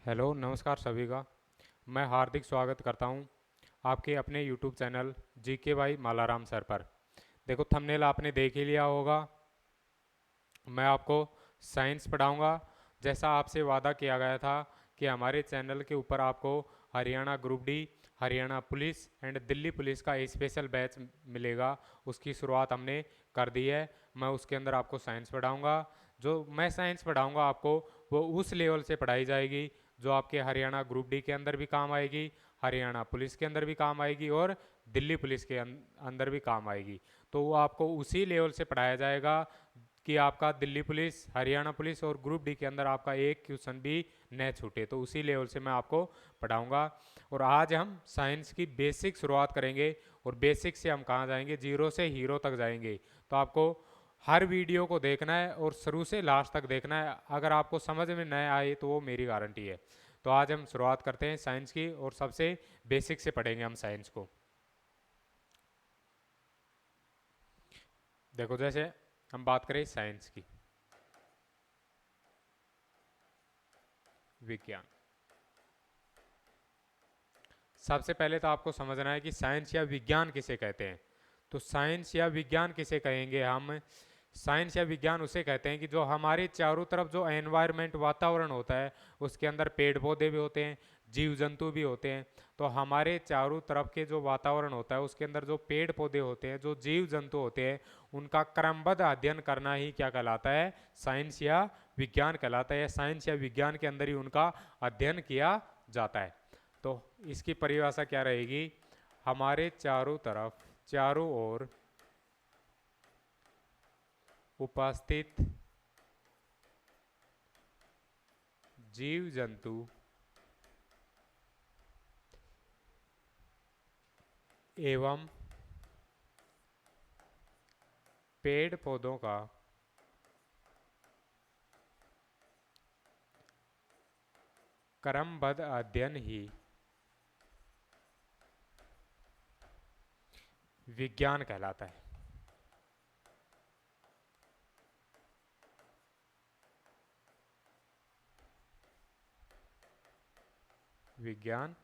Hello नमस्कार सभी का। मैं हार्दिक स्वागत करता हूं आपके अपने यूट्यूब चैनल जीके भाई मालाराम सर पर। देखो थंबनेल आपने देख ही लिया होगा। मैं आपको साइंस पढ़ाऊंगा। जैसा आपसे वादा किया गया था कि हमारे चैनल के ऊपर आपको Haryana group D, Haryana police and Delhi police का स्पेशल बैच मिलेगा। उसकी शुरुआत हमने कर दी है। मैं उसके अंदर आपको साइंस पढ़ाऊंगा। जो मैं साइंस पढ़ाऊंगा आपको वो उस लेवल से पढ़ाई जाएगी जो आपके हरियाणा ग्रुप डी के अंदर भी काम आएगी, हरियाणा पुलिस के अंदर भी काम आएगी और दिल्ली पुलिस के अंदर भी काम आएगी। तो वो आपको उसी लेवल से पढ़ाया जाएगा कि आपका दिल्ली पुलिस, हरियाणा पुलिस और ग्रुप डी के अंदर आपका एक क्वेश्चन भी न छूटे। तो उसी लेवल से मैं आपको पढ़ाऊंगा। और आज हम साइंस की बेसिक शुरुआत करेंगे और बेसिक से हम कहाँ जाएंगे, जीरो से हीरो तक जाएंगे। तो आपको हर वीडियो को देखना है और शुरू से लास्ट तक देखना है। अगर आपको समझ में न आए तो वो मेरी गारंटी है। तो आज हम शुरुआत करते हैं साइंस की और सबसे बेसिक से पढ़ेंगे हम साइंस को। देखो जैसे हम बात करें साइंस की, विज्ञान। सबसे पहले तो आपको समझना है कि साइंस या विज्ञान किसे कहते हैं। तो साइंस या विज्ञान किसे कहेंगे हम? साइंस या विज्ञान उसे कहते हैं कि जो हमारे चारों तरफ जो एनवायरनमेंट, वातावरण होता है, उसके अंदर पेड़ पौधे भी होते हैं, जीव जंतु भी होते हैं। तो हमारे चारों तरफ के जो वातावरण होता है उसके अंदर जो पेड़ पौधे होते हैं, जो जीव जंतु होते हैं, उनका क्रमबद्ध अध्ययन करना ही क्या कहलाता है? साइंस या विज्ञान कहलाता है। साइंस या विज्ञान के अंदर ही उनका अध्ययन किया जाता है। तो इसकी परिभाषा क्या रहेगी? हमारे चारों तरफ, चारों ओर उपस्थित जीव जंतु एवं पेड़ पौधों का क्रमबद्ध अध्ययन ही विज्ञान कहलाता है। विज्ञान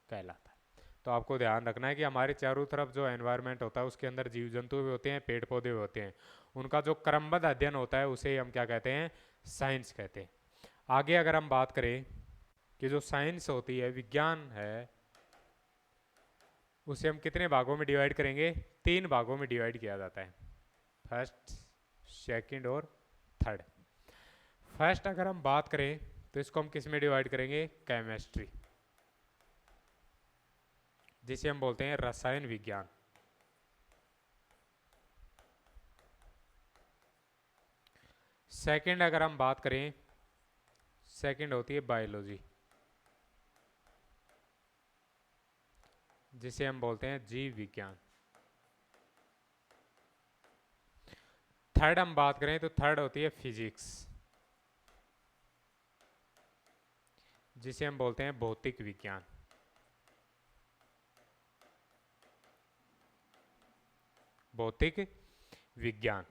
कहलाता है। तो आपको ध्यान रखना है कि हमारे चारों तरफ जो एनवायरनमेंट होता है उसके अंदर जीव जंतु भी होते हैं, पेड़ पौधे भी होते हैं। उनका जो क्रमबद्ध अध्ययन होता है उसे हम क्या कहते हैं? साइंस कहते हैं। आगे अगर हम बात करें कि जो साइंस होती है, विज्ञान है, उसे हम कितने भागों में डिवाइड करेंगे? 3 भागों में डिवाइड किया जाता है, फर्स्ट, सेकंड और थर्ड। फर्स्ट अगर हम बात करें तो इसको हम किस में डिवाइड करेंगे? केमिस्ट्री, जिसे हम बोलते हैं रसायन विज्ञान। सेकंड अगर हम बात करें, सेकंड होती है बायोलॉजी, जिसे हम बोलते हैं जीव विज्ञान। थर्ड हम बात करें तो थर्ड होती है फिजिक्स, जिसे हम बोलते हैं भौतिक विज्ञान। भौतिक विज्ञान।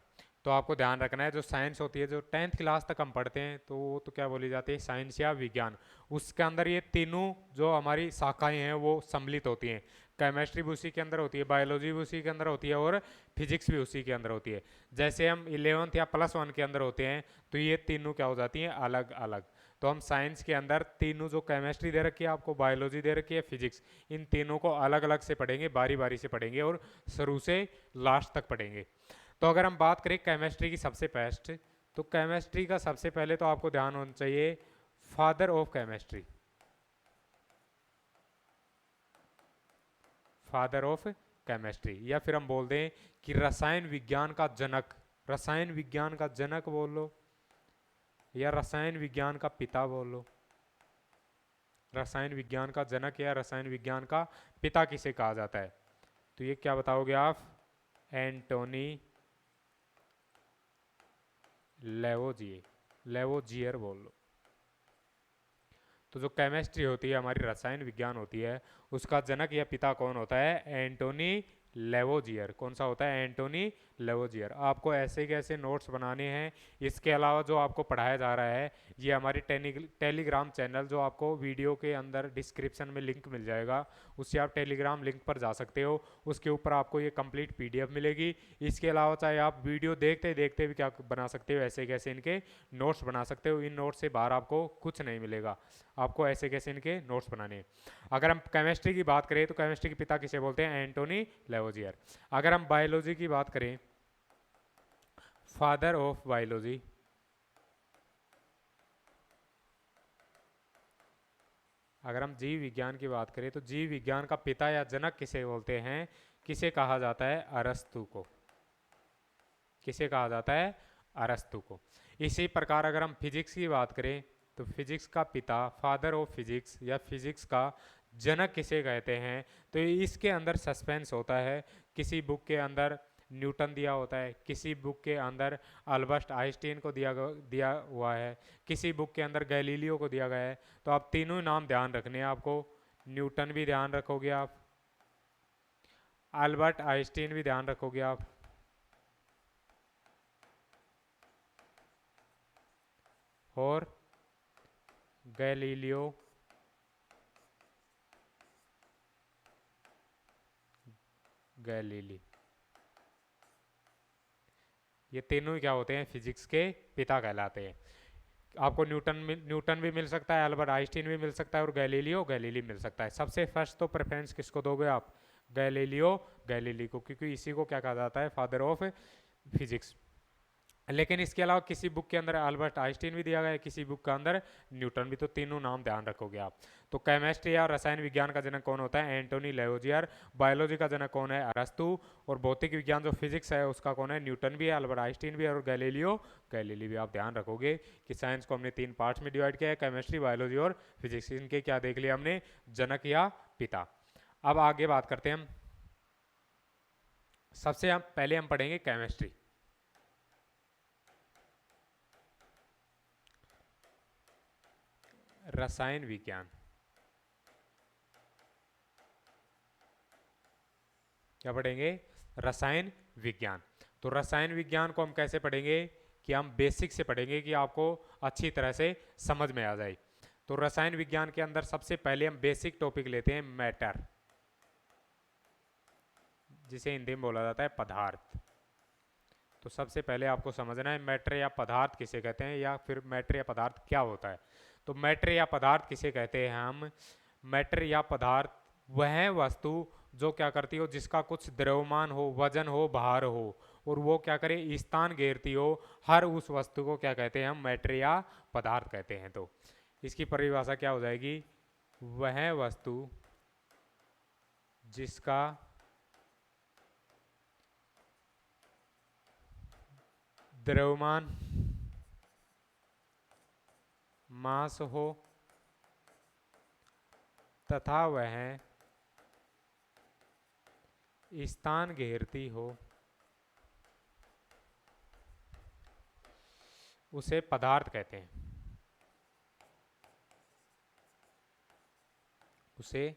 तो आपको ध्यान रखना है जो साइंस होती है, जो 10th क्लास तक हम पढ़ते हैं, तो वो तो क्या बोली जाती है? साइंस या विज्ञान। उसके अंदर ये तीनों जो हमारी शाखाएं हैं वो सम्मिलित होती हैं। केमिस्ट्री भी उसी के अंदर होती है, बायोलॉजी भी उसी के अंदर होती है और फिजिक्स भी उसी के अंदर होती है। जैसे हम 11th या +1 के अंदर होते हैं तो ये तीनों क्या हो जाती हैं? अलग अलग। तो हम साइंस के अंदर तीनों, जो केमिस्ट्री दे रखी है आपको, बायोलॉजी दे रखी है, फिजिक्स, इन तीनों को अलग अलग से पढ़ेंगे, बारी बारी से पढ़ेंगे और शुरू से लास्ट तक पढ़ेंगे। तो अगर हम बात करें केमिस्ट्री की सबसे बेस्ट, तो केमिस्ट्री का सबसे पहले तो आपको ध्यान होना चाहिए father of chemistry. Father of chemistry, या फिर हम बोल दें कि रसायन विज्ञान का जनक। रसायन विज्ञान का जनक बोल लो या रसायन विज्ञान का पिता बोल लो। रसायन विज्ञान का जनक या रसायन विज्ञान का पिता किसे कहा जाता है? तो ये क्या बताओगे आप? एंटोनी लेवोजिए, लेवोजियर बोल लो। तो जो केमिस्ट्री होती है, हमारी रसायन विज्ञान होती है, उसका जनक या पिता कौन होता है? एंटोनी लेवोजियर। कौन सा होता है? एंटोनी लेवोजियर। आपको ऐसे कैसे नोट्स बनाने हैं, इसके अलावा जो आपको पढ़ाया जा रहा है, ये हमारी टेलीग्राम चैनल, जो आपको वीडियो के अंदर डिस्क्रिप्शन में लिंक मिल जाएगा, उससे आप टेलीग्राम लिंक पर जा सकते हो। उसके ऊपर आपको ये कंप्लीट पीडीएफ मिलेगी। इसके अलावा चाहे आप वीडियो देखते देखते भी क्या बना सकते हो, ऐसे कैसे इनके नोट्स बना सकते हो। इन नोट्स से बाहर आपको कुछ नहीं मिलेगा, आपको ऐसे कैसे इनके नोट्स बनाने हैं। अगर हम केमिस्ट्री की बात करें तो केमिस्ट्री के पिता किसे बोलते हैं? एंटोनी लेवोजियर। अगर हम बायोलॉजी की बात करें, फादर ऑफ बायोलॉजी, अगर हम जीव विज्ञान की बात करें तो जीव विज्ञान का पिता या जनक किसे बोलते हैं? किसे कहा जाता है? अरस्तु को। किसे कहा जाता है? अरस्तु को। इसी प्रकार अगर हम फिजिक्स की बात करें तो फिजिक्स का पिता, फादर ऑफ फिजिक्स या फिजिक्स का जनक किसे कहते हैं? तो इसके अंदर सस्पेंस होता है। किसी बुक के अंदर न्यूटन दिया होता है, किसी बुक के अंदर अल्बर्ट आइंस्टीन को दिया हुआ है, किसी बुक के अंदर गैलीलियो को दिया गया है। तो आप तीनों नाम ध्यान रखने हैं आपको। न्यूटन भी ध्यान रखोगे आप, अल्बर्ट आइंस्टीन भी ध्यान रखोगे आप, और गैलीलियो गैलीली। ये तीनों ही क्या होते हैं? फिजिक्स के पिता कहलाते हैं। आपको न्यूटन भी मिल सकता है, अल्बर्ट आइंस्टीन भी मिल सकता है, और गैलीलियो गैलीली मिल सकता है। सबसे फर्स्ट तो प्रेफरेंस किसको दोगे आप? गैलीलियो गैलीली को, क्योंकि इसी को क्या कहा जाता है? Father of physics. लेकिन इसके अलावा किसी बुक के अंदर अल्बर्ट आइंस्टीन भी दिया गया है, किसी बुक के अंदर न्यूटन भी। तो तीनों नाम ध्यान रखोगे आप। तो केमिस्ट्री या रसायन विज्ञान का जनक कौन होता है? एंटोनी लेवोजियर। बायोलॉजी का जनक कौन है? अरस्तु। और भौतिक विज्ञान जो फिजिक्स है उसका कौन है? न्यूटन भी है, अल्बर्ट आइंस्टीन भी है, और गैलीलियो गैलीली भी। आप ध्यान रखोगे कि साइंस को हमने 3 पार्ट्स में डिवाइड किया है, केमिस्ट्री, बायोलॉजी और फिजिक्स। इनके क्या देख लिया हमने? जनक या पिता। अब आगे बात करते हैं हम। सबसे हम पहले हम पढ़ेंगे केमिस्ट्री। रसायन विज्ञान। क्या पढ़ेंगे? रसायन विज्ञान। तो रसायन विज्ञान को हम कैसे पढ़ेंगे कि हम बेसिक से पढ़ेंगे कि आपको अच्छी तरह से समझ में आ जाए। तो रसायन विज्ञान के अंदर सबसे पहले हम बेसिक टॉपिक लेते हैं, मैटर, जिसे हिंदी में बोला जाता है पदार्थ। तो सबसे पहले आपको समझना है मैटर या पदार्थ किसे कहते हैं, या फिर मैटर या पदार्थ क्या होता है। तो मैटर या पदार्थ किसे कहते हैं हम? मैटर या पदार्थ वह वस्तु जो क्या करती हो, जिसका कुछ द्रव्यमान हो, वजन हो, भार हो, और वो क्या करे? स्थान घेरती हो, हर उस वस्तु को क्या कहते हैं हम? मैटर या पदार्थ कहते हैं। तो इसकी परिभाषा क्या हो जाएगी? वह वस्तु जिसका द्रव्यमान, मास हो तथा वह स्थान घेरती हो, उसे पदार्थ कहते हैं। उसे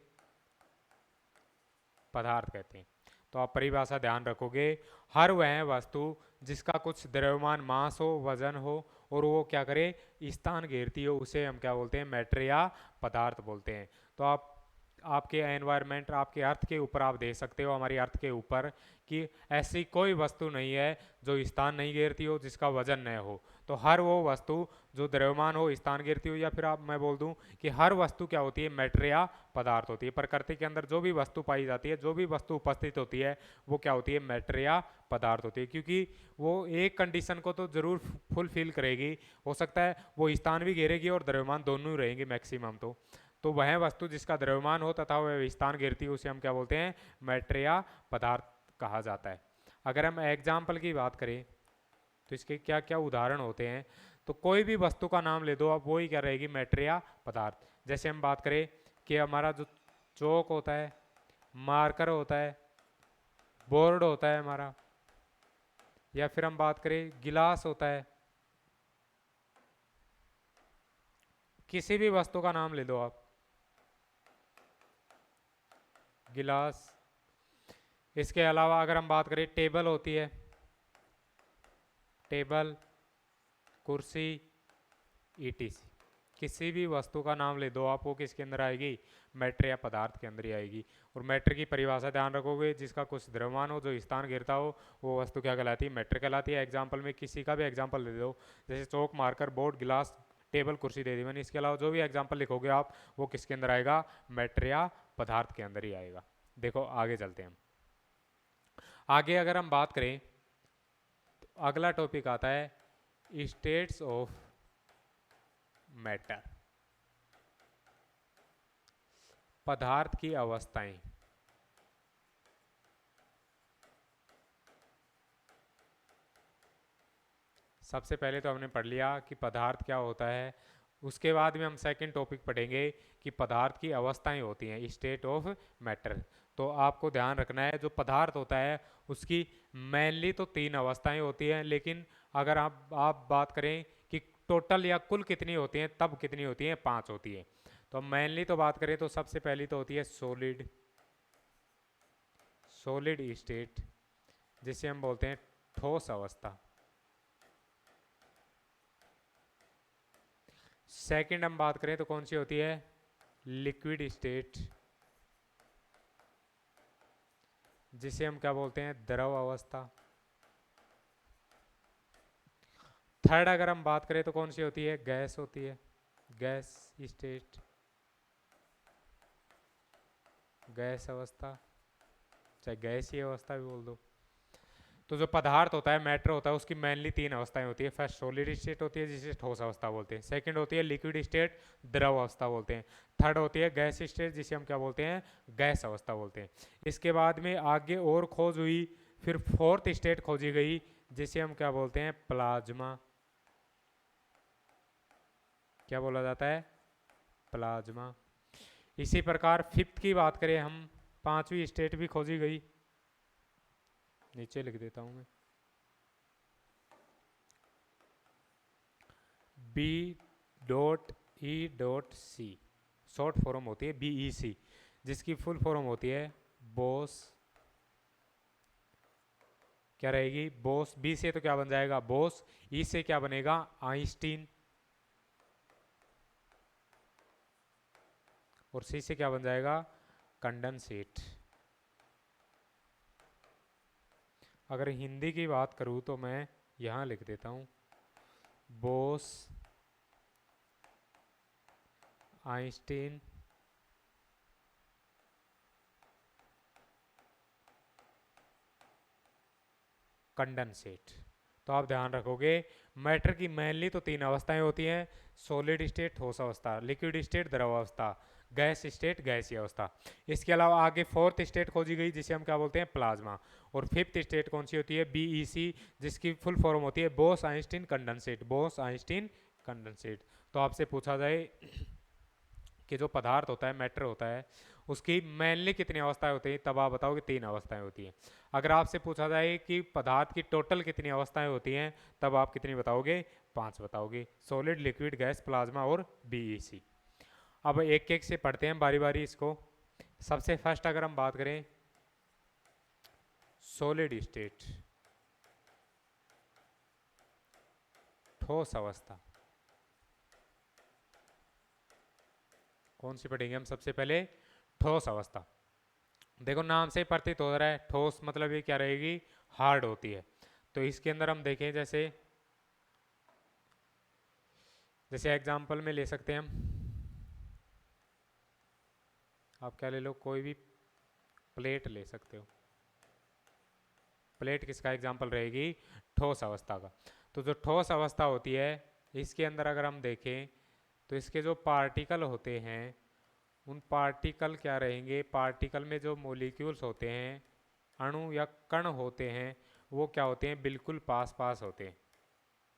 पदार्थ कहते हैं। तो आप परिभाषा ध्यान रखोगे, हर वह वस्तु जिसका कुछ द्रव्यमान, मास हो, वजन हो, और वो क्या करे? स्थान घेरती हो, उसे हम क्या बोलते हैं? मैटर या पदार्थ बोलते हैं। तो आप आपके एनवायरनमेंट, आपके अर्थ के ऊपर आप देख सकते हो, हमारी अर्थ के ऊपर, कि ऐसी कोई वस्तु नहीं है जो स्थान नहीं घेरती हो, जिसका वजन न हो। तो हर वो वस्तु जो द्रव्यमान हो, स्थान घेरती हो, या फिर आप मैं बोल दूं कि हर वस्तु क्या होती है? मैटर या पदार्थ होती है। प्रकृति के अंदर जो भी वस्तु पाई जाती है, जो भी वस्तु उपस्थित होती है, वो क्या होती है? मैटर या पदार्थ होती है। क्योंकि वो एक कंडीशन को तो जरूर फुलफिल करेगी। हो सकता है वो स्थान भी घेरेगी और द्रव्यमान, दोनों ही रहेंगे मैक्सिमम। तो वह वस्तु जिसका द्रव्यमान हो तथा वह स्थान घेरती है, उसे हम क्या बोलते हैं? मैटर या पदार्थ कहा जाता है। अगर हम एग्जाम्पल की बात करें तो इसके क्या क्या उदाहरण होते हैं। तो कोई भी वस्तु का नाम ले दो, अब वो ही क्या रहेगी? मैटर या पदार्थ। जैसे हम बात करें कि हमारा जो चौक होता है, मार्कर होता है, बोर्ड होता है हमारा, या फिर हम बात करें गिलास होता है, किसी भी वस्तु का नाम ले दो आप, गिलास, इसके अलावा अगर हम बात करें, टेबल होती है, टेबल, कुर्सी, ईटीसी। किसी भी वस्तु का नाम ले दो आप, वो किसके अंदर आएगी? मैटर या पदार्थ के अंदर ही आएगी। और मैटर की परिभाषा ध्यान रखोगे, जिसका कुछ द्रव्यमान हो, जो स्थान गिरता हो, वो वस्तु क्या कहलाती है? मैटर कहलाती है। एग्जाम्पल में किसी का भी एग्जाम्पल दे दो, जैसे चौक, मार्कर, बोर्ड, गिलास, टेबल, कुर्सी दे दी मैंने। इसके अलावा जो भी एग्जाम्पल लिखोगे आप, वो किसके अंदर आएगा? मैटर या पदार्थ के अंदर ही आएगा। देखो आगे चलते हैं हम। आगे अगर हम बात करें तो अगला टॉपिक आता है स्टेट्स ऑफ मैटर, पदार्थ की अवस्थाएं। सबसे पहले तो हमने पढ़ लिया कि पदार्थ क्या होता है, उसके बाद में हम सेकंड टॉपिक पढ़ेंगे कि पदार्थ की अवस्थाएं होती हैं, स्टेट ऑफ मैटर। तो आपको ध्यान रखना है, जो पदार्थ होता है उसकी मेनली तो 3 अवस्थाएं होती हैं, लेकिन अगर आप बात करें कि टोटल या कुल कितनी होती हैं, तब कितनी होती हैं? 5 होती है। तो मेनली तो बात करें तो सबसे पहली तो होती है सॉलिड, सॉलिड स्टेट, जिसे हम बोलते हैं ठोस अवस्था। सेकंड हम बात करें तो कौन सी होती है? लिक्विड स्टेट, जिसे हम क्या बोलते हैं? द्रव अवस्था। थर्ड अगर हम बात करें तो कौन सी होती है? गैस होती है, गैस स्टेट, गैस अवस्था, चाहे गैसीय अवस्था भी बोल दो। तो जो पदार्थ होता है, मैटर होता है, उसकी मेनली 3 अवस्थाएं होती है। फर्स्ट सॉलिड स्टेट होती है, जिसे ठोस अवस्था बोलते हैं। सेकंड होती है लिक्विड स्टेट, द्रव अवस्था बोलते हैं। थर्ड होती है गैस स्टेट, जिसे हम क्या बोलते हैं? गैस अवस्था बोलते हैं। इसके बाद में आगे और खोज हुई, फिर फोर्थ स्टेट खोजी गई, जिसे हम क्या बोलते हैं? प्लाज्मा। क्या बोला जाता है? प्लाज्मा। इसी प्रकार फिफ्थ की बात करें हम, 5वीं स्टेट भी खोजी गई, नीचे लिख देता हूं मैं, B.E.C, शॉर्ट फॉर्म होती है BEC, जिसकी फुल फॉर्म होती है बोस। क्या रहेगी? बोस। बी से तो क्या बन जाएगा? बोस। ई से क्या बनेगा? आइंस्टीन। और सी से क्या बन जाएगा? कंडेंसेट। अगर हिंदी की बात करूं तो मैं यहां लिख देता हूं बोस, आइंस्टीन, कंडेंसेट। तो आप ध्यान रखोगे, मैटर की मेनली तो 3 अवस्थाएं होती हैं, सॉलिड स्टेट ठोस अवस्था, लिक्विड स्टेट द्रव अवस्था, गैस स्टेट गैसीय अवस्था। इसके अलावा आगे फोर्थ स्टेट खोजी गई, जिसे हम क्या बोलते हैं? प्लाज्मा। और फिफ्थ स्टेट कौन सी होती है? BEC, जिसकी फुल फॉर्म होती है Bose Einstein condensate, Bose Einstein condensate. तो आपसे पूछा जाए कि जो पदार्थ होता है, मैटर होता है, उसकी मेनली कितनी अवस्थाएं होती हैं, तब आप बताओगे 3 अवस्थाएं होती हैं। अगर आपसे पूछा जाए कि पदार्थ की टोटल कितनी अवस्थाएं होती हैं, तब आप कितनी बताओगे? 5 बताओगे, सॉलिड, लिक्विड, गैस, प्लाज्मा और BEC। अब एक एक से पढ़ते हैं बारी बारी इसको। सबसे फर्स्ट अगर हम बात करें सॉलिड स्टेट, ठोस अवस्था, कौन सी पढ़ेंगे हम? सबसे पहले ठोस अवस्था। देखो नाम से ही प्रतीत हो रहा है, ठोस मतलब ये क्या रहेगी? हार्ड होती है। तो इसके अंदर हम देखें, जैसे जैसे एग्जाम्पल में ले सकते हैं हम, आप क्या ले लो? कोई भी प्लेट ले सकते हो। प्लेट किसका एग्जाम्पल रहेगी? ठोस अवस्था का। तो जो ठोस अवस्था होती है, इसके अंदर अगर हम देखें तो इसके जो पार्टिकल होते हैं, उन पार्टिकल क्या रहेंगे? पार्टिकल में जो मोलिक्यूल्स होते हैं, अणु या कण होते हैं, वो क्या होते हैं? बिल्कुल पास पास होते हैं,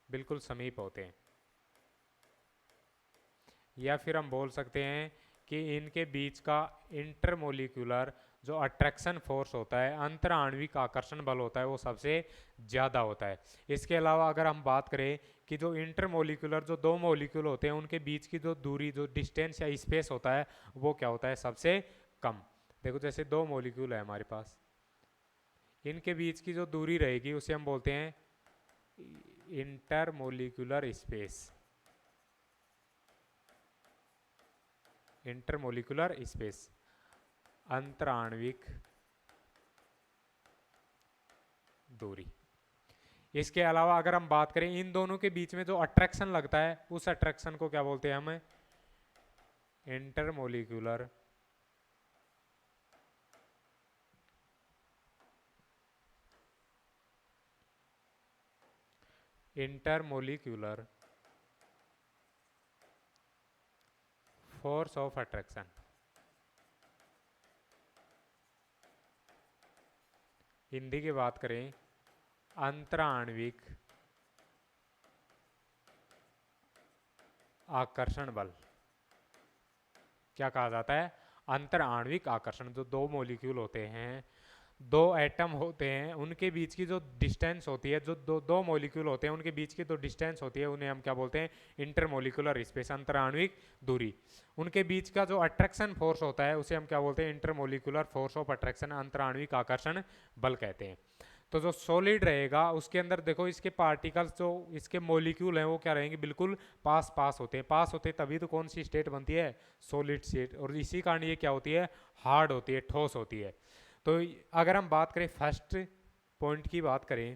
बिल्कुल समीप होते हैं। या फिर हम बोल सकते हैं कि इनके बीच का इंटरमोलिक्यूलर जो अट्रैक्शन फोर्स होता है, अंतर आणविक आकर्षण बल होता है, वो सबसे ज़्यादा होता है। इसके अलावा अगर हम बात करें कि जो इंटरमोलिक्यूलर जो 2 मोलिक्यूल होते हैं, उनके बीच की जो दूरी, जो डिस्टेंस या स्पेस होता है, वो क्या होता है? सबसे कम। देखो जैसे 2 मोलिक्यूल है हमारे पास, इनके बीच की जो दूरी रहेगी उसे हम बोलते हैं इंटरमोलिकुलर स्पेस। इंटरमोलिकुलर स्पेस, अंतराण्विक दूरी। इसके अलावा अगर हम बात करें इन दोनों के बीच में जो अट्रैक्शन लगता है उस अट्रैक्शन को क्या बोलते हैं हम? Intermolecular intermolecular force of attraction. Hindi की बात करें अंतराण्विक आकर्षण बल। क्या कहा जाता है? अंतराण्विक आकर्षण। जो दो मॉलिक्यूल होते हैं, दो एटम होते हैं, उनके बीच की जो डिस्टेंस होती है, जो दो दो मॉलिक्यूल होते हैं उनके बीच की जो डिस्टेंस होती है उन्हें हम क्या बोलते हैं? इंटरमोलिकुलर स्पेस, अंतराण्विक दूरी। उनके बीच का जो अट्रैक्शन फोर्स होता है उसे हम क्या बोलते हैं? इंटरमोलिकुलर फोर्स ऑफ अट्रैक्शन, अंतराण्विक आकर्षण बल कहते हैं। तो जो सॉलिड रहेगा उसके अंदर देखो इसके पार्टिकल्स, जो इसके मॉलिक्यूल हैं वो क्या रहेंगे? बिल्कुल पास पास होते हैं। पास होते हैं तभी तो कौन सी स्टेट बनती है? Solid state. और इसी कारण ये क्या होती है? हार्ड होती है, ठोस होती है। तो अगर हम बात करें फर्स्ट पॉइंट की बात करें,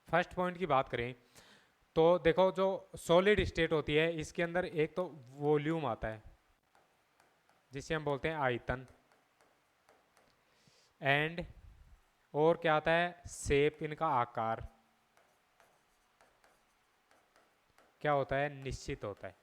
फर्स्ट पॉइंट की बात करें तो देखो जो सॉलिड स्टेट होती है इसके अंदर एक तो वॉल्यूम आता है जिसे हम बोलते हैं आयतन, एंड और क्या आता है? शेप, इनका आकार क्या होता है? निश्चित होता है।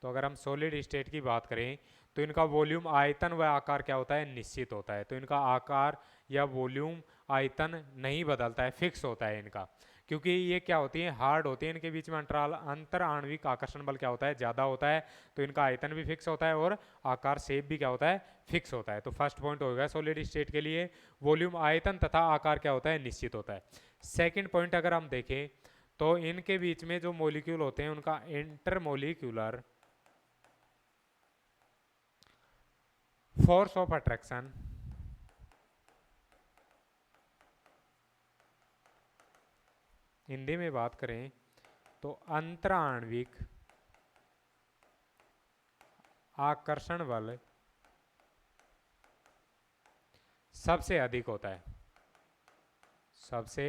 तो अगर हम सॉलिड स्टेट की बात करें तो इनका वॉल्यूम, आयतन व आकार क्या होता है? निश्चित होता है। तो इनका आकार या वॉल्यूम, आयतन नहीं बदलता है, फिक्स होता है इनका। क्योंकि ये क्या होती है? हार्ड होती है। इनके बीच में अंतर आणविक आकर्षण बल क्या होता है? ज़्यादा होता है। तो इनका आयतन भी फिक्स होता है और आकार, शेप भी क्या होता है? फिक्स होता है। तो फर्स्ट पॉइंट हो गया सॉलिड स्टेट के लिए, वॉल्यूम, आयतन तथा आकार क्या होता है? निश्चित होता है। सेकेंड पॉइंट अगर हम देखें तो इनके बीच में जो मोलिक्यूल होते हैं उनका intermolecular force of attraction, Hindi में बात करें तो अंतराण्विक आकर्षण बल सबसे अधिक होता है। सबसे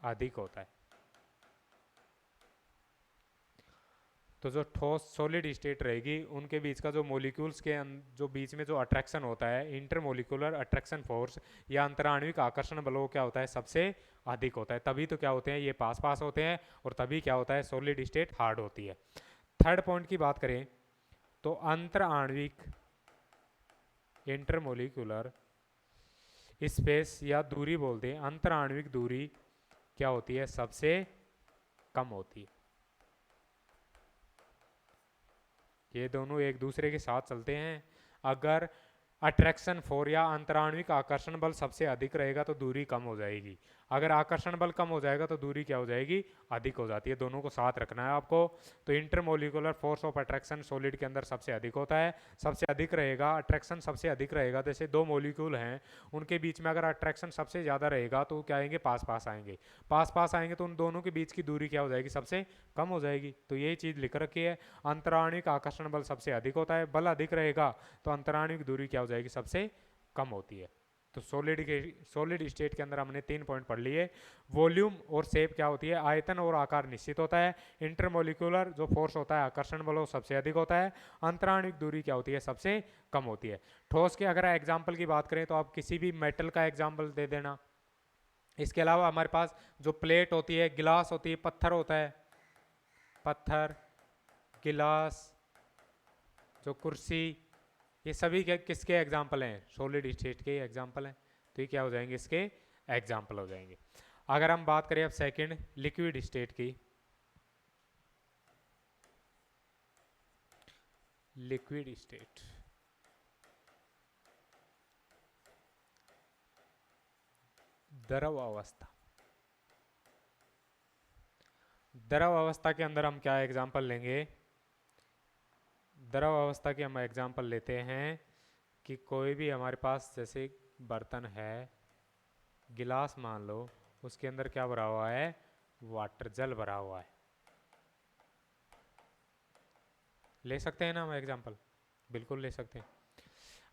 अधिक होता है। तो जो ठोस सॉलिड स्टेट रहेगी उनके बीच का जो मॉलिक्यूल्स के जो बीच में जो अट्रैक्शन होता है, इंटरमोलिकुलर अट्रैक्शन फोर्स या अंतराण्विक आकर्षण बल क्या होता है? सबसे अधिक होता है। तभी तो क्या होते हैं? ये पास पास होते हैं और तभी क्या होता है? सॉलिड स्टेट हार्ड होती है। थर्ड पॉइंट की बात करें तो अंतराण्विक इंटरमोलिकुलर स्पेस या दूरी बोलते हैं, अंतराण्विक दूरी क्या होती है? सबसे कम होती है। ये दोनों एक दूसरे के साथ चलते हैं। अगर अट्रैक्शन फोर्स या अंतराण्विक आकर्षण बल सबसे अधिक रहेगा तो दूरी कम हो जाएगी। अगर आकर्षण बल कम हो जाएगा तो दूरी क्या हो जाएगी? अधिक हो जाती है। दोनों को साथ रखना है आपको। तो intermolecular force of attraction solid के अंदर सबसे अधिक होता है। सबसे अधिक रहेगा, अट्रैक्शन सबसे अधिक रहेगा। जैसे दो मॉलिक्यूल हैं उनके बीच में अगर अट्रैक्शन सबसे ज़्यादा रहेगा तो क्या आएंगे? पास पास आएंगे। पास पास आएंगे तो उन दोनों के बीच की दूरी क्या हो जाएगी? सबसे कम हो जाएगी। तो यही चीज़ लिख रखी है। अंतराण्विक आकर्षण बल सबसे अधिक होता है, बल अधिक रहेगा तो अंतराण्विक दूरी क्या हो जाएगी? सबसे कम होती है। तो सॉलिड स्टेट के अंदर हमने 3 पॉइंट पढ़ लिए। वॉल्यूम और शेप क्या होती है? आयतन और आकार निश्चित होता है। इंटरमोलिकुलर जो फोर्स होता है, आकर्षण बल, वो सबसे अधिक होता है। अंतराण्विक दूरी क्या होती है? सबसे कम होती है। ठोस के अगर एग्जाम्पल की बात करें तो आप किसी भी मेटल का एग्जाम्पल दे देना। इसके अलावा हमारे पास जो प्लेट होती है, गिलास होती है, पत्थर होता है, पत्थर, गिलास, जो कुर्सी, ये सभी किसके एग्जाम्पल हैं? सॉलिड स्टेट के एग्जाम्पल हैं। तो ये क्या हो जाएंगे? इसके एग्जाम्पल हो जाएंगे। अगर हम बात करें अब सेकंड, लिक्विड स्टेट की, लिक्विड स्टेट, द्रव अवस्था। द्रव अवस्था के अंदर हम क्या एग्जाम्पल लेंगे? द्रव अवस्था की हम एग्जांपल लेते हैं कि कोई भी हमारे पास जैसे बर्तन है, गिलास मान लो, उसके अंदर क्या भरा हुआ है, वाटर, जल भरा हुआ है। ले सकते हैं ना हम एग्जांपल, बिल्कुल ले सकते हैं।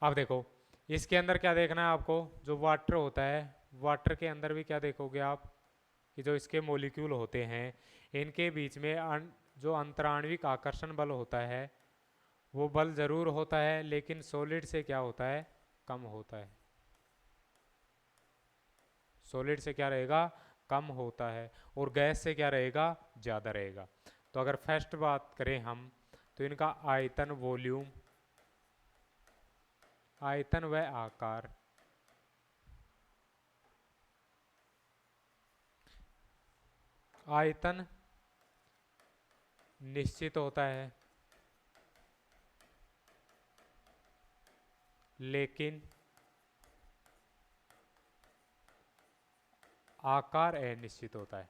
अब देखो इसके अंदर क्या देखना है आपको, जो वाटर होता है, वाटर के अंदर भी क्या देखोगे आप कि जो इसके मॉलिक्यूल होते हैं इनके बीच में जो अंतराण्विक आकर्षण बल होता है वो बल जरूर होता है, लेकिन सॉलिड से क्या होता है, कम होता है। सॉलिड से क्या रहेगा, कम होता है, और गैस से क्या रहेगा, ज़्यादा रहेगा। तो अगर फर्स्ट बात करें हम तो इनका आयतन, वॉल्यूम, आयतन व आकार, आयतन निश्चित होता है लेकिन आकार अनिश्चित होता है।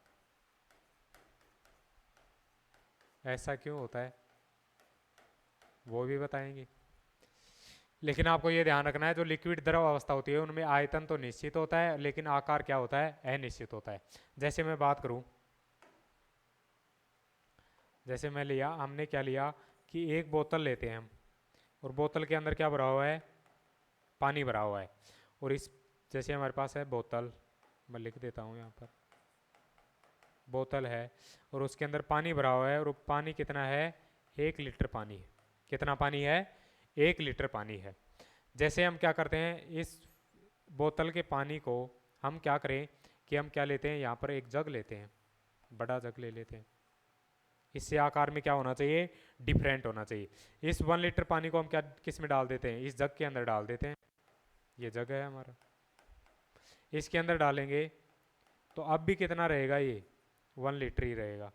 ऐसा क्यों होता है वो भी बताएंगे, लेकिन आपको ये ध्यान रखना है जो लिक्विड द्रव अवस्था होती है उनमें आयतन तो निश्चित होता है लेकिन आकार क्या होता है, अनिश्चित होता है। जैसे मैं बात करूं, जैसे मैं लिया, हमने क्या लिया कि एक बोतल लेते हैं हम, और बोतल के अंदर क्या भरा हुआ है, पानी भरा हुआ है। और इस जैसे हमारे पास है बोतल, मैं लिख देता हूँ यहाँ पर, बोतल है और उसके अंदर पानी भरा हुआ है, और पानी कितना है, 1 लीटर पानी है। कितना पानी है, 1 लीटर पानी है। जैसे हम क्या करते हैं, इस बोतल के पानी को हम क्या करें कि हम क्या लेते हैं, यहाँ पर एक जग लेते हैं, बड़ा जग ले लेते हैं। इससे आकार में क्या होना चाहिए, डिफरेंट होना चाहिए। इस 1 लीटर पानी को हम क्या किस में डाल देते हैं, इस जग के अंदर डाल देते हैं। ये जग है हमारा, इसके अंदर डालेंगे तो अब भी कितना रहेगा, ये 1 लीटर ही रहेगा।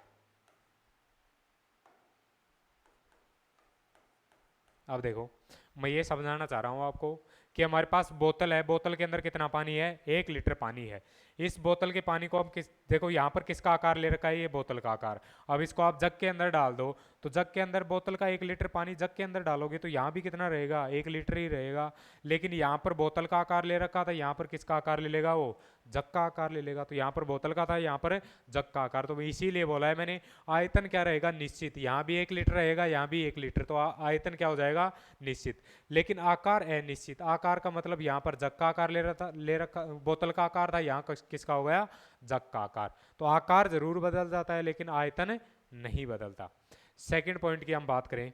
अब देखो मैं ये समझाना चाह रहा हूँ आपको कि हमारे पास बोतल है, बोतल के अंदर कितना पानी है, 1 लीटर पानी है। इस बोतल के पानी को हम किस, देखो यहाँ पर किसका आकार ले रखा है, ये बोतल का आकार। अब इसको आप जग के अंदर डाल दो तो जग के अंदर बोतल का 1 लीटर पानी जग के अंदर डालोगे तो यहाँ भी कितना रहेगा, 1 लीटर ही रहेगा। लेकिन यहाँ पर बोतल का आकार ले रखा था, यहाँ पर किसका आकार ले लेगा, वो जग का आकार ले लेगा। तो यहाँ पर बोतल का था, यहाँ पर जग का आकार। तो इसीलिए बोला है मैंने आयतन क्या रहेगा, निश्चित। यहाँ भी 1 लीटर रहेगा, यहाँ भी 1 लीटर, तो आयतन क्या हो जाएगा, निश्चित। लेकिन आकार अनिश्चित। आकार का मतलब यहाँ पर जग का आकार ले रखा, बोतल का आकार था, यहाँ किसका हो गया, जग का आकार। तो आकार जरूर बदल जाता है लेकिन आयतन नहीं बदलता। सेकंड पॉइंट की हम बात करें,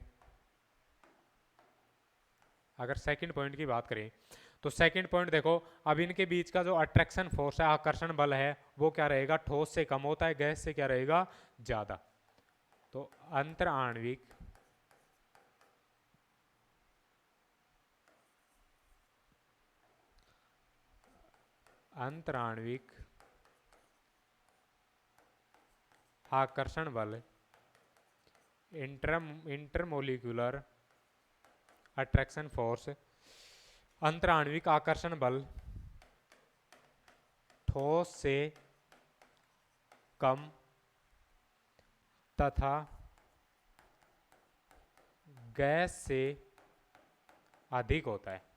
अगर सेकंड पॉइंट की बात करें तो सेकंड पॉइंट देखो, अब इनके बीच का जो अट्रैक्शन फोर्स है, आकर्षण बल है, वो क्या रहेगा, ठोस से कम होता है, गैस से क्या रहेगा, ज्यादा। तो अंतराण्विक अंतराण्विक आकर्षण बल, इंटरमोलिकुलर अट्रैक्शन फोर्स, अंतराण्विक आकर्षण बल ठोस से कम तथा गैस से अधिक होता है।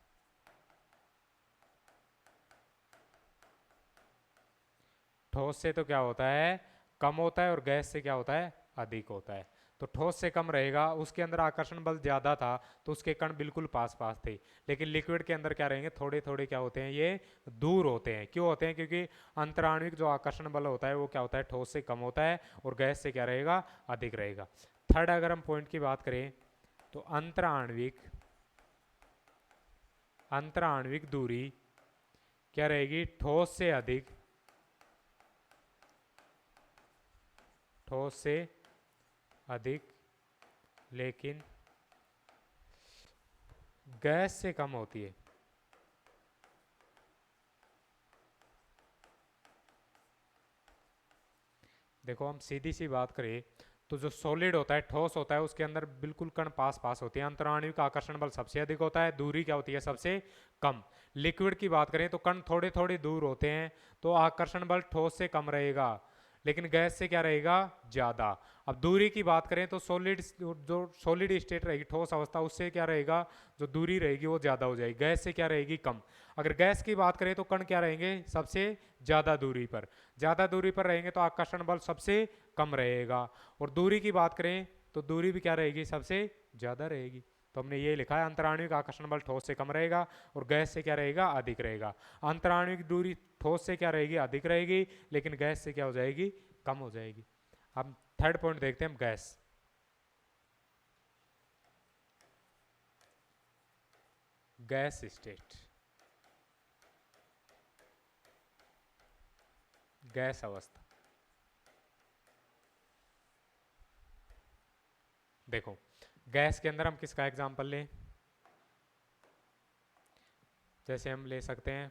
ठोस से तो क्या होता है, कम होता है, और गैस से क्या होता है, अधिक होता है। तो ठोस से कम रहेगा, उसके अंदर आकर्षण बल ज़्यादा था तो उसके कण बिल्कुल पास पास थे। लेकिन लिक्विड के अंदर क्या रहेंगे, थोड़े थोड़े क्या होते हैं, ये दूर होते हैं। क्यों होते हैं, क्योंकि अंतराण्विक जो आकर्षण बल होता है वो क्या होता है, ठोस से कम होता है, और गैस से क्या रहेगा, अधिक रहेगा। थर्ड अगर हम पॉइंट की बात करें तो अंतराण्विक दूरी क्या रहेगी, ठोस से अधिक, ठोस से अधिक, लेकिन गैस से कम होती है। देखो हम सीधी सी बात करें तो जो सॉलिड होता है, ठोस होता है, उसके अंदर बिल्कुल कण पास पास होते हैं। अंतराण्विक आकर्षण बल सबसे अधिक होता है, दूरी क्या होती है, सबसे कम। लिक्विड की बात करें तो कण थोड़े थोड़े दूर होते हैं तो आकर्षण बल ठोस से कम रहेगा, लेकिन गैस से क्या रहेगा, ज़्यादा। अब दूरी की बात करें तो सॉलिड, जो सॉलिड स्टेट रहेगी, ठोस अवस्था, उससे क्या रहेगा, जो दूरी रहेगी वो ज़्यादा हो जाएगी, गैस से क्या रहेगी, कम। अगर गैस की बात करें तो कण क्या रहेंगे, सबसे ज़्यादा दूरी पर। ज़्यादा दूरी पर रहेंगे तो आकर्षण बल सबसे कम रहेगा। और दूरी की बात करें तो दूरी भी क्या रहेगी, सबसे ज़्यादा रहेगी। तो हमने ये लिखा है, अंतराणुविक आकर्षण बल ठोस से कम रहेगा और गैस से क्या रहेगा, अधिक रहेगा। अंतराणुविक दूरी ठोस से क्या रहेगी, अधिक रहेगी, लेकिन गैस से क्या हो जाएगी, कम हो जाएगी। अब थर्ड पॉइंट देखते हैं हम, गैस। गैस स्टेट, गैस अवस्था। देखो गैस के अंदर हम किसका एग्जांपल लें, जैसे हम ले सकते हैं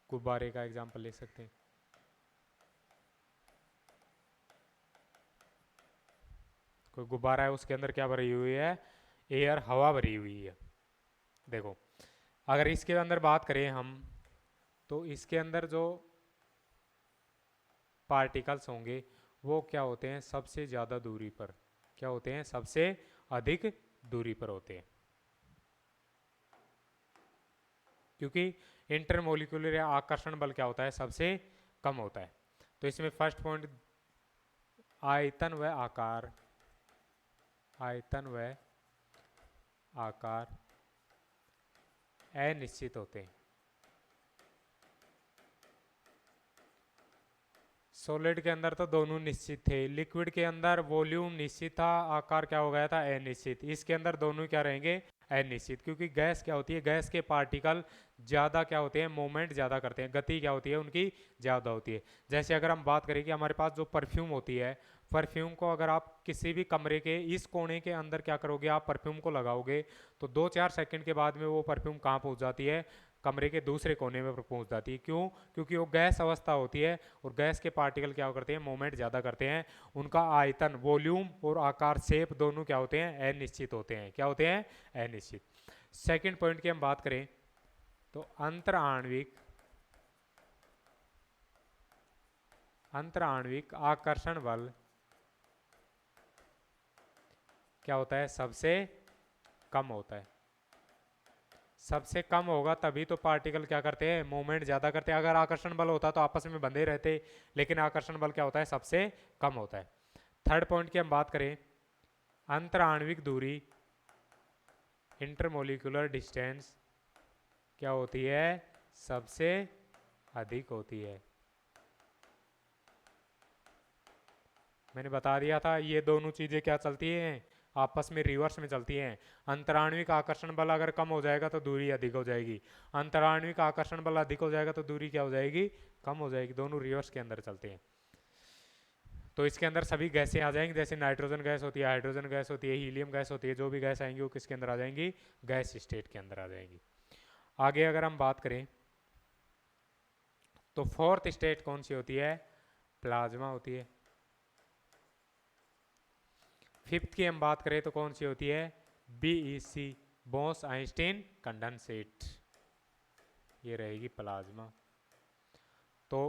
गुब्बारे का एग्जांपल ले सकते हैं। कोई गुब्बारा है, उसके अंदर क्या भरी हुई है, एयर, हवा भरी हुई है। देखो अगर इसके अंदर बात करें हम, तो इसके अंदर जो पार्टिकल्स होंगे वो क्या होते हैं, सबसे ज़्यादा दूरी पर, क्या होते हैं, सबसे अधिक दूरी पर होते हैं। क्योंकि इंटरमोलिकुलर या आकर्षण बल क्या होता है, सबसे कम होता है। तो इसमें फर्स्ट पॉइंट, आयतन व आकार, आयतन व आकार अनिश्चित होते हैं। सॉलिड के अंदर तो दोनों निश्चित थे, लिक्विड के अंदर वॉल्यूम निश्चित था, आकार क्या हो गया था, अनिश्चित। इसके अंदर दोनों क्या रहेंगे, अनिश्चित। क्योंकि गैस क्या होती है, गैस के पार्टिकल ज़्यादा क्या होते हैं, मूवमेंट ज़्यादा करते हैं, गति क्या होती है उनकी, ज़्यादा होती है। जैसे अगर हम बात करें कि हमारे पास जो परफ्यूम होती है, परफ्यूम को अगर आप किसी भी कमरे के इस कोने के अंदर क्या करोगे, आप परफ्यूम को लगाओगे, तो 2-4 सेकंड के बाद में वो परफ्यूम कहाँ पहुँच जाती है, कमरे के दूसरे कोने में पहुंच जाती है। क्यों, क्योंकि वो गैस अवस्था होती है और गैस के पार्टिकल क्या करते हैं, मूवमेंट ज़्यादा करते हैं। उनका आयतन, वॉल्यूम और आकार, शेप दोनों क्या होते हैं, अनिश्चित होते हैं। क्या होते हैं, अनिश्चित। सेकंड पॉइंट की हम बात करें तो अंतराण्विक, अंतराण्विक आकर्षण बल क्या होता है, सबसे कम होता है। सबसे कम होगा तभी तो पार्टिकल क्या करते हैं, मूवमेंट ज़्यादा करते हैं। अगर आकर्षण बल होता तो आपस में बंधे रहते, लेकिन आकर्षण बल क्या होता है, सबसे कम होता है। थर्ड पॉइंट की हम बात करें, अंतराण्विक दूरी, इंटरमोलिकुलर डिस्टेंस क्या होती है, सबसे अधिक होती है। मैंने बता दिया था ये दोनों चीज़ें क्या चलती हैं, आपस में रिवर्स में चलती हैं। अंतराण्विक आकर्षण बल अगर कम हो जाएगा तो दूरी अधिक हो जाएगी, अंतराण्विक आकर्षण बल अधिक हो जाएगा तो दूरी क्या हो जाएगी, कम हो जाएगी। दोनों रिवर्स के अंदर चलते हैं। तो इसके अंदर सभी गैसें आ जाएंगी, जैसे नाइट्रोजन गैस होती है, हाइड्रोजन गैस होती है, हीलियम गैस होती है, जो भी गैस आएंगी वो किसके अंदर आ जाएंगी, गैस स्टेट के अंदर आ जाएंगी। आगे अगर हम बात करें तो फोर्थ स्टेट कौन सी होती है, प्लाज्मा होती है। फिफ्थ की हम बात करें तो कौन सी होती है, बीईसी, बोस आइंस्टीन कंडेंसेट, ये रहेगी प्लाज्मा। तो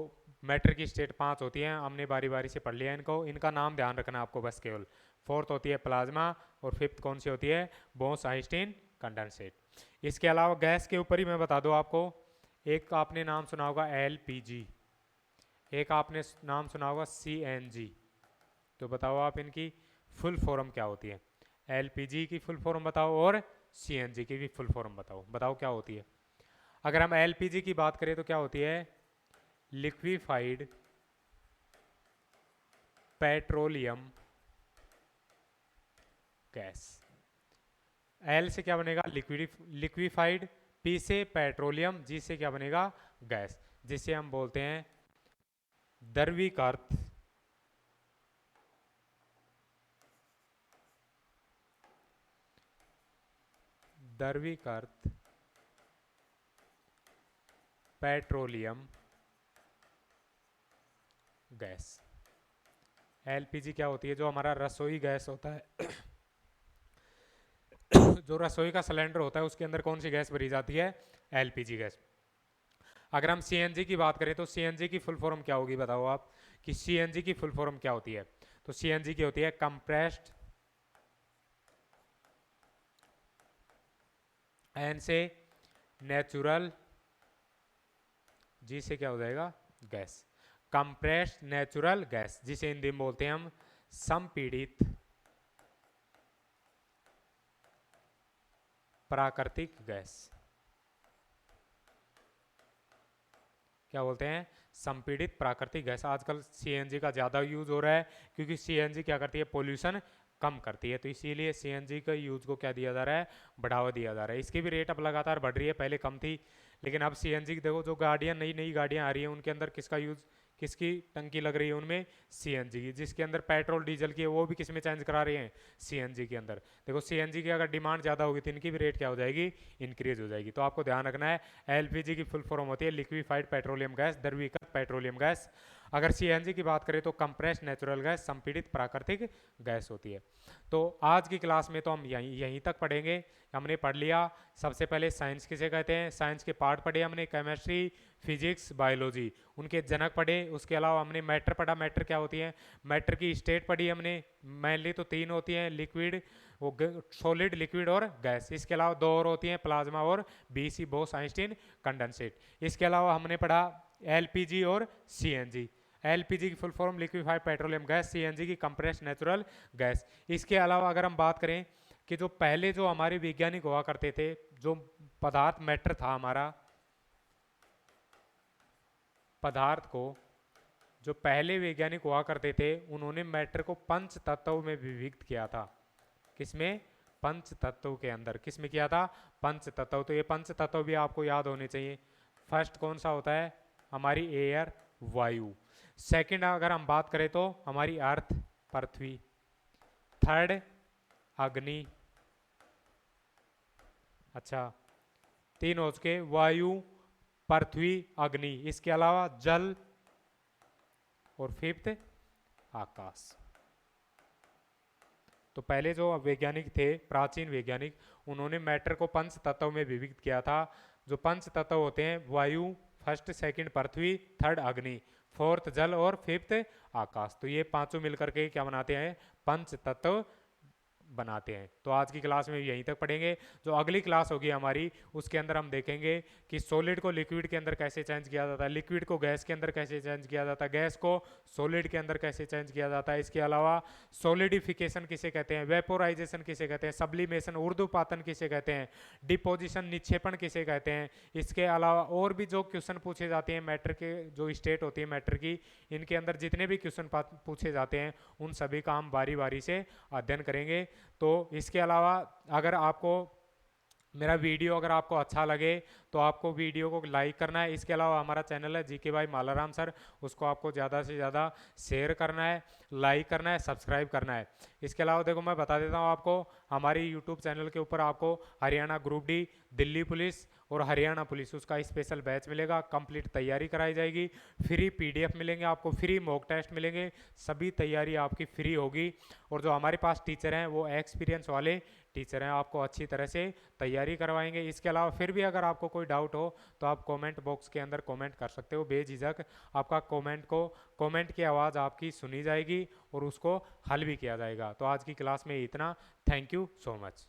मैटर की स्टेट 5 होती हैं, हमने बारी बारी से पढ़ लिया इनको, इनका नाम ध्यान रखना आपको बस केवल। फोर्थ होती है प्लाज्मा और फिफ्थ कौन सी होती है, बोस आइंस्टीन कंडेंसेट। इसके अलावा गैस के ऊपर ही मैं बता दूं आपको, एक आपने नाम सुना होगा एलपीजी, एक आपने नाम सुना होगा सीएनजी। तो बताओ आप इनकी फुल फॉर्म क्या होती है, एलपीजी की फुल फॉर्म बताओ और सीएनजी की भी फुल फॉर्म बताओ, बताओ क्या होती है। अगर हम एलपीजी की बात करें तो क्या होती है, लिक्विफाइड पेट्रोलियम गैस। एल से क्या बनेगा, लिक्विफाइड, पी से पेट्रोलियम, जी से क्या बनेगा, गैस, जिसे हम बोलते हैं द्रवीकृत द्रवीकृत पेट्रोलियम गैस। एलपीजी क्या होती है, जो हमारा रसोई गैस होता है जो रसोई का सिलेंडर होता है उसके अंदर कौन सी गैस भरी जाती है, एलपीजी गैस। अगर हम सीएनजी की बात करें तो सीएनजी की फुल फॉर्म क्या होगी बताओ आप, कि CNG की फुल फॉर्म क्या होती है। तो CNG की होती है कंप्रेस्ड एन से नेचुरल, जी से क्या हो जाएगा गैस, कंप्रेस्ड नेचुरल गैस, जिसे हिंदी में बोलते हैं हम संपीड़ित प्राकृतिक गैस। क्या बोलते हैं, संपीड़ित प्राकृतिक गैस। आजकल CNG का ज़्यादा यूज़ हो रहा है क्योंकि CNG क्या करती है, पोल्यूशन कम करती है, तो इसीलिए CNG का यूज़ को क्या दिया जा रहा है, बढ़ावा दिया जा रहा है। इसकी भी रेट अब लगातार बढ़ रही है, पहले कम थी लेकिन अब CNG की देखो, जो गाड़ियाँ नई नई गाड़ियाँ आ रही हैं उनके अंदर किसका यूज़, किसकी टंकी लग रही है उनमें, CNG की। जिसके अंदर पेट्रोल डीजल की है वो भी किस में चेंज करा रहे हैं, CNG के अंदर। देखो CNG की अगर डिमांड ज़्यादा होगी तो इनकी भी रेट क्या हो जाएगी, इंक्रीज हो जाएगी। तो आपको ध्यान रखना है, LPG की फुल फॉर्म होती है लिक्विफाइड पेट्रोलियम गैस, द्रवीकृत पेट्रोलियम गैस। अगर CNG की बात करें तो कंप्रेस्ड नेचुरल गैस, संपीड़ित प्राकृतिक गैस होती है। तो आज की क्लास में तो हम यहीं तक पढ़ेंगे। हमने पढ़ लिया सबसे पहले साइंस किसे कहते हैं, साइंस के पार्ट पढ़े हमने, केमिस्ट्री, फिजिक्स, बायोलॉजी, उनके जनक पढ़े। उसके अलावा हमने मैटर पढ़ा, मैटर क्या होती है, मैटर की स्टेट पढ़ी हमने। मेनली तो 3 होती हैं, लिक्विड, वो सॉलिड, लिक्विड और गैस। इसके अलावा 2 और होती हैं, प्लाज्मा और BC बोस आइंस्टीन कंडेंसेट। इसके अलावा हमने पढ़ा LPG और CNG। LPG की full form liquefied petroleum gas, CNG की कंप्रेस्ड नेचुरल गैस। इसके अलावा अगर हम बात करें कि जो पहले जो हमारे वैज्ञानिक हुआ करते थे, जो पदार्थ मैटर था हमारा, पदार्थ को जो पहले वैज्ञानिक हुआ करते थे उन्होंने मैटर को 5 तत्वों में विभक्त किया था। किसमें, 5 तत्वों के अंदर। किस में किया था, 5 तत्व। तो ये 5 तत्व भी आपको याद होने चाहिए। फर्स्ट कौन सा होता है, हमारी एयर, वायु। सेकंड अगर हम बात करें तो हमारी अर्थ, पृथ्वी। थर्ड अग्नि, अच्छा 3 हो चुके, वायु, पृथ्वी, अग्नि। इसके अलावा जल और फिफ्थ आकाश। तो पहले जो वैज्ञानिक थे, प्राचीन वैज्ञानिक, उन्होंने मैटर को 5 तत्वों में विभक्त किया था। जो 5 तत्व होते हैं, वायु, फर्स्ट सेकंड पृथ्वी, थर्ड अग्नि, फोर्थ जल और फिफ्थ आकाश। तो ये पांचों मिलकर के क्या बनाते हैं, 5 तत्व बनाते हैं। तो आज की क्लास में यहीं तक पढ़ेंगे। जो अगली क्लास होगी हमारी, उसके अंदर हम देखेंगे कि सॉलिड को लिक्विड के अंदर कैसे चेंज किया जाता है, लिक्विड को गैस के अंदर कैसे चेंज किया जाता है, गैस को सॉलिड के अंदर कैसे चेंज किया जाता है। इसके अलावा सॉलिडिफिकेशन किसे कहते हैं, वेपोराइजेशन किसे कहते हैं, सब्लिमेशन ऊर्ध्वपातन किसे कहते हैं, डिपोजिशन निक्षेपण किसे कहते हैं। इसके अलावा और भी जो क्वेश्चन पूछे जाते हैं मैटर के, जो स्टेट होती है मैटर की, इनके अंदर जितने भी क्वेश्चन पूछे जाते हैं उन सभी का हम बारी बारी से अध्ययन करेंगे। तो इसके अलावा अगर आपको मेरा वीडियो अगर आपको अच्छा लगे तो आपको वीडियो को लाइक करना है। इसके अलावा हमारा चैनल है जीके भाई मालाराम सर, उसको आपको ज़्यादा से ज़्यादा शेयर करना है, लाइक करना है, सब्सक्राइब करना है। इसके अलावा देखो मैं बता देता हूँ आपको, हमारी यूट्यूब चैनल के ऊपर आपको Haryana group D, Delhi police और हरियाणा पुलिस, उसका स्पेशल बैच मिलेगा। कंप्लीट तैयारी कराई जाएगी, फ्री PDF मिलेंगे आपको, फ्री मॉक टेस्ट मिलेंगे, सभी तैयारी आपकी फ्री होगी। और जो हमारे पास टीचर हैं वो एक्सपीरियंस वाले टीचर हैं, आपको अच्छी तरह से तैयारी करवाएंगे। इसके अलावा फिर भी अगर आपको कोई डाउट हो तो आप कमेंट बॉक्स के अंदर कमेंट कर सकते हो, बेझिझक आपका कमेंट की आवाज़ आपकी सुनी जाएगी और उसको हल भी किया जाएगा। तो आज की क्लास में इतना, थैंक यू सो मच।